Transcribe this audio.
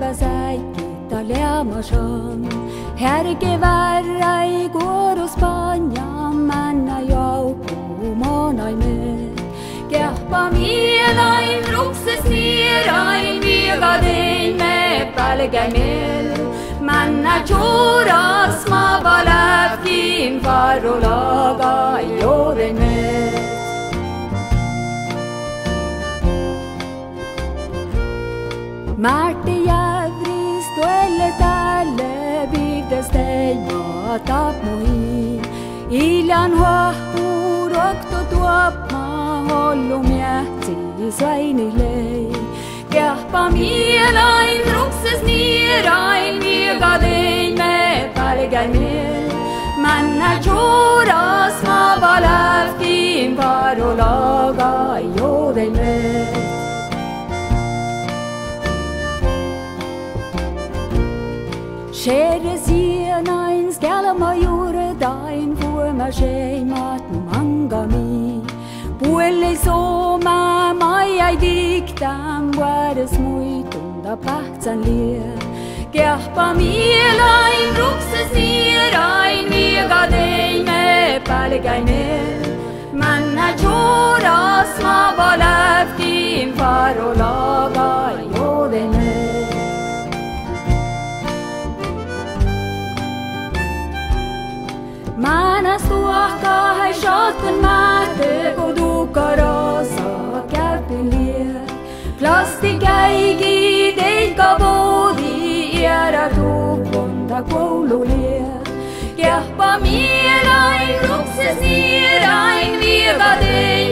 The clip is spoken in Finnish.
Eva säikkiä leamasan. Härke värra i går och Spanja, manna joukku monaimet. Kehpa mielain rukses nierain viagadein me pälgäimel. Manna juuras ma valävkin varulaga jodenet. Märti jävris tuelle tälle viivdes teija tapmui. Iljan huahtuu rokto tuopma hollu miehti sväinilei. Kehpa mielain rukses nierain viagadein me pälgäimel. Manna juuras ma valävkin varulaga jodenet. Kjære sienain skälma juurdain vuoma scheimat mangami. Puelle soma maijai diktam vuodes muitunda pahtsan lie. Kehpa mielain rukses nierain viagadein me pälgäimel. Manna juuras ma valävkin varulaga jodenet. Manas tuahka hai shotun mate kodukarasa käppilie. Plastikäigi teikka voodi iärä tuukonda koululie. Kehpa mielain rukses nierain viagadein